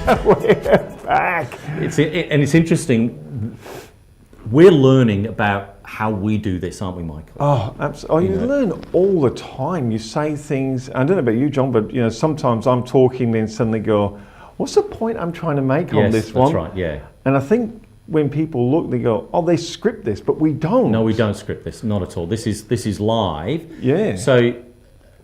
We're back. It's interesting. We're learning about how we do this, aren't we, Michael? Oh, absolutely. You learn all the time. You say things. I don't know about you, John, but sometimes I'm talking, then suddenly go, "What's the point I'm trying to make on this one?" That's right. Yeah. And I think when people look, they go, "Oh, they script this," but we don't. No, we don't script this. Not at all. This is live. Yeah. So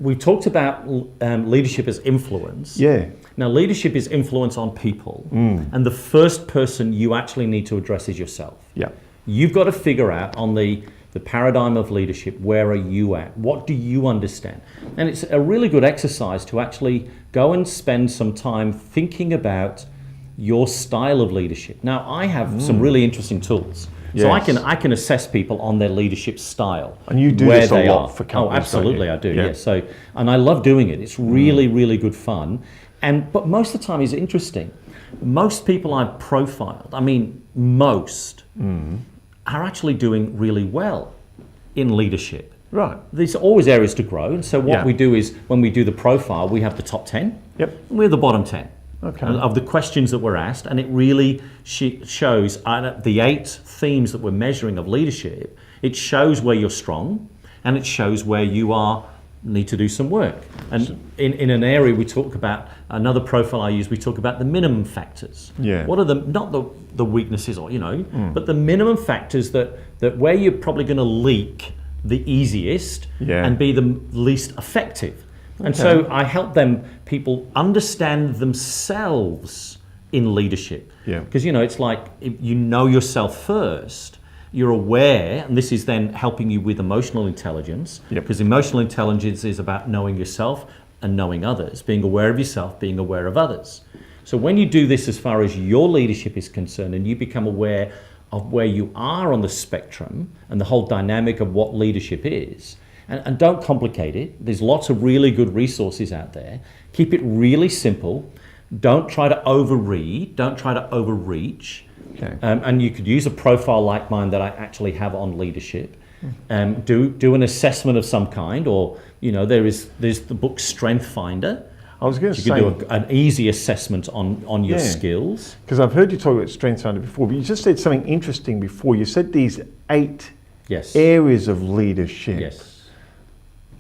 we talked about leadership as influence. Yeah. Now, leadership is influence on people, and the first person you actually need to address is yourself. Yeah. You've got to figure out on the paradigm of leadership, where are you at? What do you understand? And it's a really good exercise to actually go and spend some time thinking about your style of leadership. Now, I have some really interesting tools. Yes. So I can assess people on their leadership style. And you do where this a they lot are. for companies. Oh, absolutely, don't you? I do. Yeah. So, and I love doing it. It's really, really good fun. But most of the time, it's interesting. Most people I've profiled, I mean, most, are actually doing really well in leadership. Right. There's always areas to grow. And so what we do is, when we do the profile, we have the top 10. Yep. And we have the bottom 10. Okay. Of the questions that were asked, and it really shows the 8 themes that we're measuring of leadership. It shows where you're strong, and it shows where you need to do some work. And in an area we talk about, another profile I use, we talk about the minimum factors. Yeah. What are not the weaknesses, or but the minimum factors that where you're probably going to leak the easiest and be the least effective. And so I help people understand themselves in leadership. Yeah. Because, it's like, if you know yourself first, you're aware, and this is then helping you with emotional intelligence, because emotional intelligence is about knowing yourself and knowing others, being aware of yourself, being aware of others. So when you do this as far as your leadership is concerned, and you become aware of where you are on the spectrum and the whole dynamic of what leadership is, and don't complicate it. There's lots of really good resources out there. Keep it really simple. Don't try to overread. Don't try to overreach. Okay. And you could use a profile like mine that I actually have on leadership. Do an assessment of some kind, or there's the book Strength Finder. I was going to say, you could do an easy assessment on your skills. Because I've heard you talk about Strength Finder before, but you just said something interesting before. You said these 8 areas of leadership.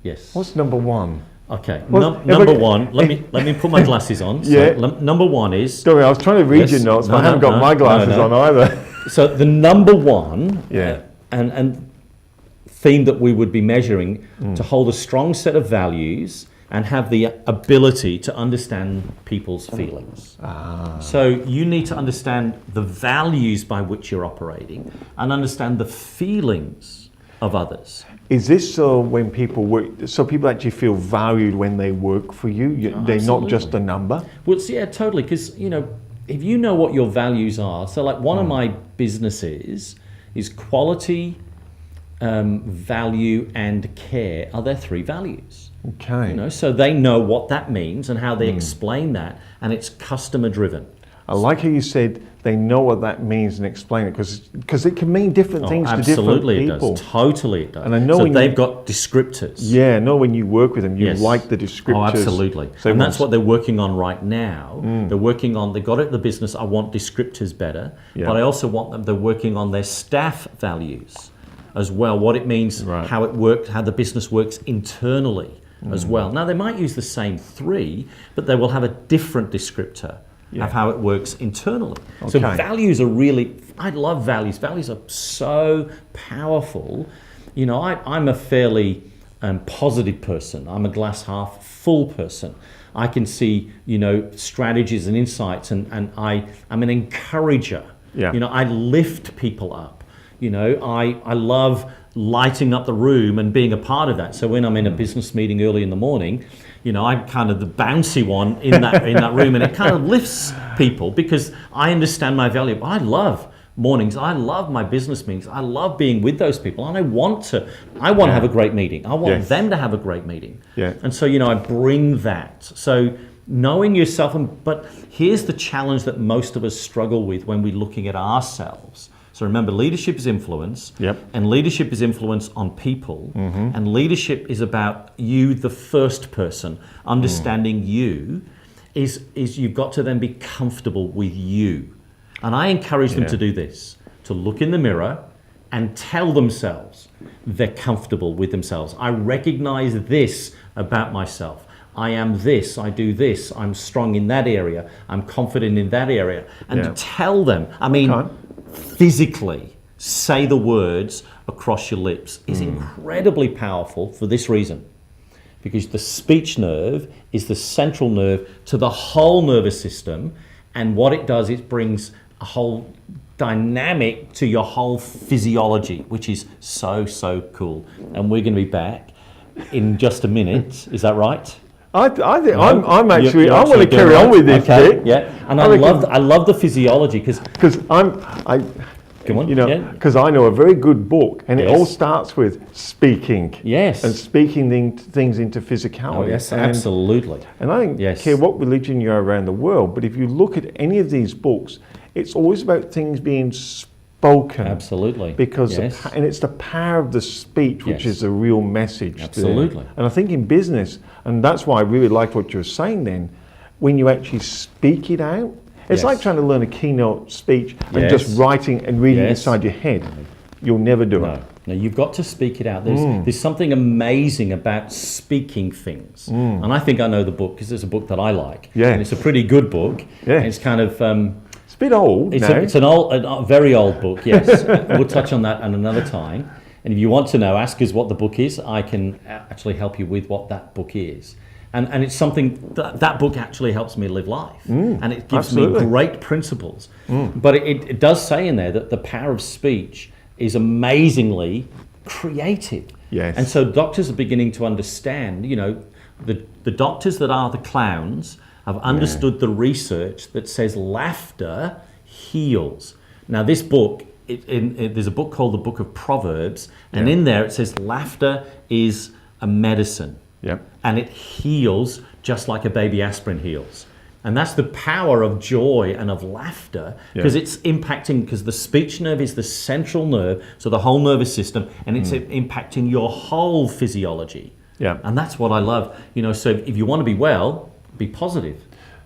Yes. What's number 1? Okay. Number 1. Let me put my glasses on. So number 1 is. Sorry, I was trying to read your notes, but I haven't got my glasses on either. So the number 1 and theme that we would be measuring to hold a strong set of values and have the ability to understand people's feelings. So you need to understand the values by which you're operating and understand the feelings of others. Is this so when people work, so people actually feel valued when they work for you? They're not just a number? Well, totally, because, if you know what your values are, so like one of my businesses is quality, value, and care are their 3 values. Okay. So they know what that means and how they explain that, and it's customer driven. I like how you said they know what that means and explain it, because it can mean different things to different people. Absolutely, it does. Totally, it does. And I know so they've got descriptors. Yeah, I know when you work with them, you like the descriptors. Oh, absolutely. So and that's what they're working on right now. They're working on, they got it in the business, I want descriptors better, but I also want they're working on their staff values as well, what it means, how it works, how the business works internally as well. Now, they might use the same 3, but they will have a different descriptor of how it works internally. So values are really, I love values. Values are so powerful. I'm a fairly positive person. I'm a glass half full person. I can see, strategies and insights, and I'm an encourager. I lift people up. I love lighting up the room and being a part of that. So when I'm in a business meeting early in the morning, I'm kind of the bouncy one in that room, and it kind of lifts people because I understand my value. But I love mornings. I love my business meetings. I love being with those people, and I want to have a great meeting. I want them to have a great meeting. And so I bring that. So knowing yourself, but here's the challenge that most of us struggle with when we're looking at ourselves. So remember, leadership is influence, and leadership is influence on people, and leadership is about you, the first person, understanding you, is you've got to then be comfortable with you. And I encourage them to do this, to look in the mirror and tell themselves they're comfortable with themselves. I recognize this about myself. I am this, I do this, I'm strong in that area, I'm confident in that area. And to tell them, I mean, physically say the words across your lips is incredibly powerful for this reason. Because the speech nerve is the central nerve to the whole nervous system, and what it does, it brings a whole dynamic to your whole physiology, which is so, so cool. And we're going to be back in just a minute. Is that right? I think I'm actually I want to carry on with this bit. Yeah, and I love the physiology because Come on. You know, because I know a very good book, and it all starts with speaking. Yes. And speaking things into physicality. Oh, yes, absolutely. And I don't care what religion you're around the world, but if you look at any of these books, it's always about things being spoken. Absolutely. Because and it's the power of the speech which is the real message. Absolutely. There. And I think in business, and that's why I really like what you're saying then, when you actually speak it out, it's like trying to learn a keynote speech and just writing and reading it inside your head. You'll never do it. No, you've got to speak it out. There's something amazing about speaking things. And I think I know the book because it's a book that I like. Yeah. And it's a pretty good book. Yeah. And it's kind of... it's a bit old now. It's a very old book, yes. We'll touch on that at another time. And if you want to know, ask us what the book is. I can actually help you with what that book is. And it's something that book actually helps me live life, and it gives me great principles. But it does say in there that the power of speech is amazingly creative. Yes. And so doctors are beginning to understand. You know, the doctors that are the clowns have understood the research that says laughter heals. Now, this book, there's a book called the Book of Proverbs, and in there it says laughter is a medicine. Yep. And it heals just like a baby aspirin heals. And that's the power of joy and of laughter, because it's impacting, because the speech nerve is the central nerve, so the whole nervous system, and it's impacting your whole physiology. Yeah. And that's what I love. You know, so if you want to be well, be positive.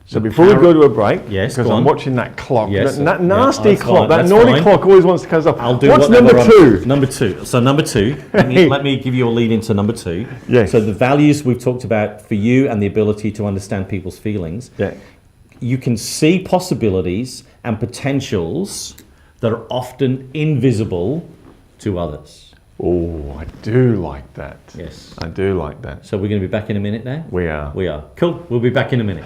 So before we go to a break, because I'm watching that clock, that nasty clock, that naughty clock always wants to come up. I'll do What's number two? Number two. So number two, let me give you a lead into number two. Yes. So the values we've talked about for you and the ability to understand people's feelings. Yeah. You can see possibilities and potentials that are often invisible to others. Oh, I do like that. Yes. I do like that. So we're going to be back in a minute now? We are. We are. Cool. We'll be back in a minute.